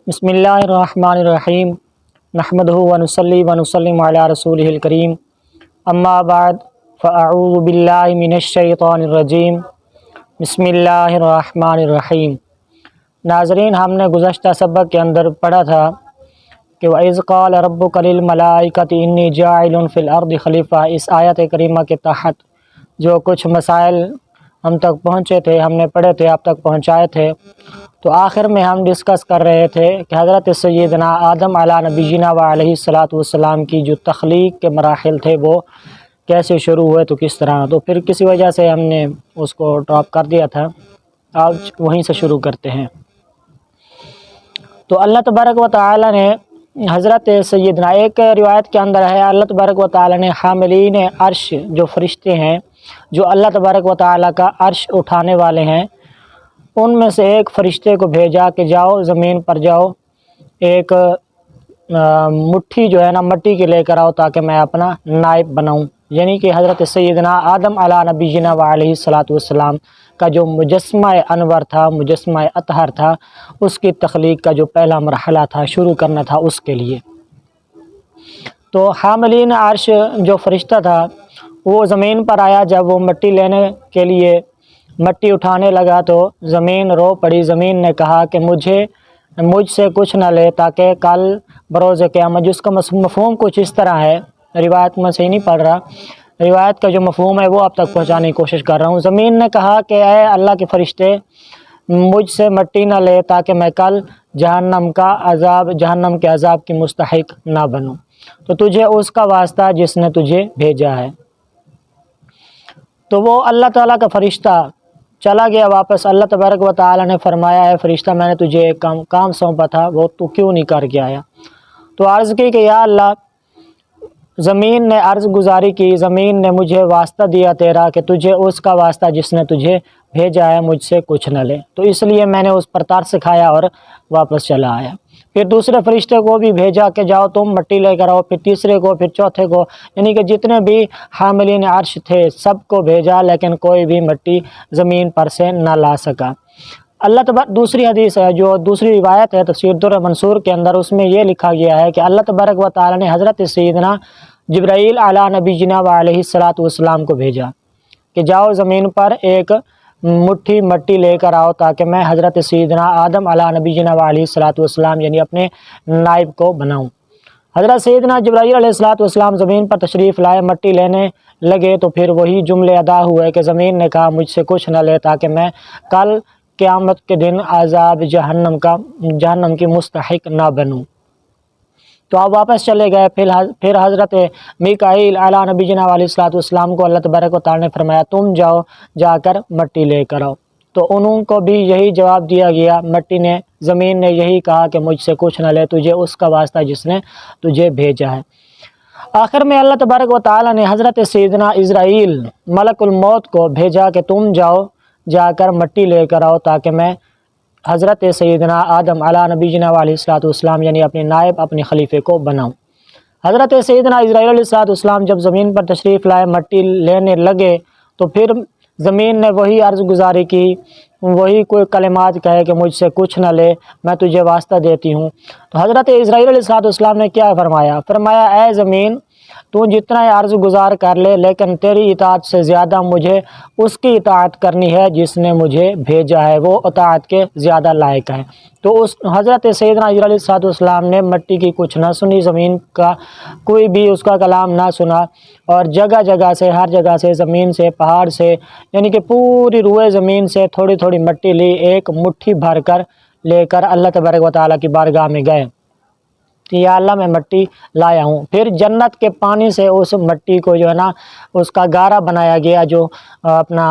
بسم اللہ الرحمن الرحیم نحمدہ ونصلی ونسلم علی رسولہ الکریم اما بعد فاعوذ باللہ من الشیطان الرجیم بسم اللہ الرحمن الرحیم۔ ناظرین، ہم نے گزشتہ سبق کے اندر پڑھا تھا کہ وَإِذْ قَالَ رَبُّكَ لِلْمَلَائِكَةِ إِنِّي جَاعِلٌ فِي الْأَرْضِ خلیفہ، اس آیت کریمہ کے تحت جو کچھ مسائل ہم تک پہنچے تھے، ہم نے پڑھے تھے، آپ تک پہنچائے تھے، تو آخر میں ہم ڈسکس کر رہے تھے کہ حضرت سیدنا آدم علیہ نبینا و علیہ السلام کی جو تخلیق کے مراحل تھے وہ کیسے شروع ہوئے، تو کس طرح، تو پھر کسی وجہ سے ہم نے اس کو ڈراپ کر دیا تھا۔ آج وہیں سے شروع کرتے ہیں۔ تو اللہ تبارک و تعالی نے حضرت سیدنا، ایک روایت کے اندر ہے، اللہ تبارک و تعالی نے حاملین عرش جو فرشتے ہیں، جو اللہ تبارک و تعالی کا عرش اٹھانے والے ہیں، ان میں سے ایک فرشتے کو بھیجا کہ جاؤ زمین پر جاؤ، ایک مٹھی جو ہے نا مٹی کی لے کر آؤ تاکہ میں اپنا نائب بناؤں، یعنی کہ حضرت سیدنا آدم علیہ نبینا و علیہ السلام کا جو مجسمہ انور تھا، مجسمہ اطہر تھا، اس کی تخلیق کا جو پہلا مرحلہ تھا، شروع کرنا تھا اس کے لیے۔ تو حاملین عرش جو فرشتہ تھا وہ زمین پر آیا، جب وہ مٹی لینے کے لیے مٹی اٹھانے لگا تو زمین رو پڑی۔ زمین نے کہا کہ مجھ سے کچھ نہ لے تاکہ کل بروز قیامت، جس کا مفہوم کچھ اس طرح ہے، روایت میں صحیح نہیں پڑھ رہا، روایت کا جو مفہوم ہے وہ آپ تک پہنچانے کی کوشش کر رہا ہوں۔ زمین نے کہا کہ اے اللہ کے فرشتے، مجھ سے مٹی نہ لے تاکہ میں کل جہنم کے عذاب کی مستحق نہ بنوں، تو تجھے اس کا واسطہ جس نے تجھے بھیجا ہے۔ تو وہ اللہ تعالیٰ کا فرشتہ چلا گیا واپس۔ اللہ تبارک و تعالیٰ نے فرمایا، اے فرشتہ، میں نے تجھے ایک کام سونپا تھا، وہ تو کیوں نہیں کر کے آیا؟ تو عرض کی کہ یا اللہ، زمین نے عرض گزاری کی، زمین نے مجھے واسطہ دیا تیرا کہ تجھے اس کا واسطہ جس نے تجھے بھیجا ہے مجھ سے کچھ نہ لے، تو اس لیے میں نے اس پر ترس کھایا اور واپس چلا آیا۔ پھر دوسرے فرشتے کو بھی بھیجا کہ جاؤ تم مٹی لے کر آؤ، پھر تیسرے کو، پھر چوتھے کو، یعنی کہ جتنے بھی حاملین عرش تھے سب کو بھیجا، لیکن کوئی بھی مٹی زمین پر سے نہ لا سکا۔ اللہ تبارک، دوسری حدیث ہے، جو دوسری روایت ہے تفسیر در منصور کے اندر، اس میں یہ لکھا گیا ہے کہ اللہ تبارک و تعالی نے حضرت سیدنا جبرائیل علیہ نبینا و علیہ السلام کو بھیجا کہ جاؤ زمین پر ایک مٹھی مٹی لے کر آؤ تاکہ میں حضرت سیدنا آدم علیہ نبینا و علیہ السلام یعنی اپنے نائب کو بناؤں۔ حضرت سیدنا جبرائیل علیہ السلام زمین پر تشریف لائے، مٹی لینے لگے تو پھر وہی جملے ادا ہوئے کہ زمین نے کہا مجھ سے کچھ نہ لے تاکہ میں کل قیامت کے دن عذاب جہنم کی مستحق نہ بنوں۔ تو آپ واپس چلے گئے۔ پھر حضرت میکائیل علیہ نبینا علیہ السلام کو اللہ تبارک و تعالی نے فرمایا تم جاؤ، جا کر مٹی لے کر آؤ، تو انہوں کو بھی یہی جواب دیا گیا۔ زمین نے یہی کہا کہ مجھ سے کچھ نہ لے، تجھے اس کا واسطہ جس نے تجھے بھیجا ہے۔ آخر میں اللہ تبارک و تعالی نے حضرت سیدنا اسرائیل ملک الموت کو بھیجا کہ تم جاؤ، جا کر مٹی لے کر آؤ تاکہ میں حضرت سیدنا آدم علیہ نبینا علیہ السلام یعنی اپنے نائب، اپنے خلیفے کو بناؤں۔ حضرت سیدنا اسرائیل علیہ السلام جب زمین پر تشریف لائے، مٹی لینے لگے تو پھر زمین نے وہی عرض گزاری کی، وہی کوئی کلمات کہے کہ مجھ سے کچھ نہ لے، میں تجھے واسطہ دیتی ہوں۔ تو حضرت اسرائیل علیہ السلام نے کیا فرمایا اے زمین، تو جتنا عرض گزار کر لے، لیکن تیری اطاعت سے زیادہ مجھے اس کی اطاعت کرنی ہے جس نے مجھے بھیجا ہے، وہ اطاعت کے زیادہ لائق ہے۔ تو اس حضرت سیدنا اسرائیل علیہ السلام نے مٹی کی کچھ نہ سنی، زمین کا کوئی بھی اس کا کلام نہ سنا، اور جگہ جگہ سے، ہر جگہ سے، زمین سے، پہاڑ سے، یعنی کہ پوری روئے زمین سے تھوڑی تھوڑی مٹی لی، ایک مٹھی بھر کر لے کر اللہ تبارک و تعالیٰ کی بارگاہ میں گئے کہ یا اللہ میں مٹی لایا ہوں۔ پھر جنت کے پانی سے اس مٹی کو جو ہے نا اس کا گارا بنایا گیا، جو اپنا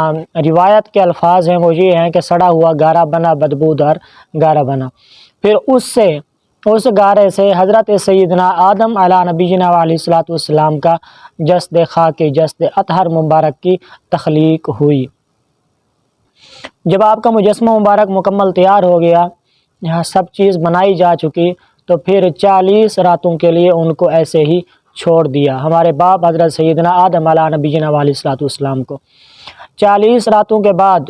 روایت کے الفاظ ہیں وہ یہ ہیں کہ سڑا ہوا گارا بنا، بدبودار گارا بنا۔ پھر اس گارے سے حضرت سیدنا آدم علیہ نبینا علیہ السلام کا جسد خاکی، جسد اطہر مبارک کی تخلیق ہوئی۔ جب آپ کا مجسمہ مبارک مکمل تیار ہو گیا، یہاں سب چیز بنائی جا چکی، تو پھر 40 راتوں کے لیے ان کو ایسے ہی چھوڑ دیا، ہمارے باپ حضرت سیدنا آدم علیہ نبینا علیہ السلام کو۔ 40 راتوں کے بعد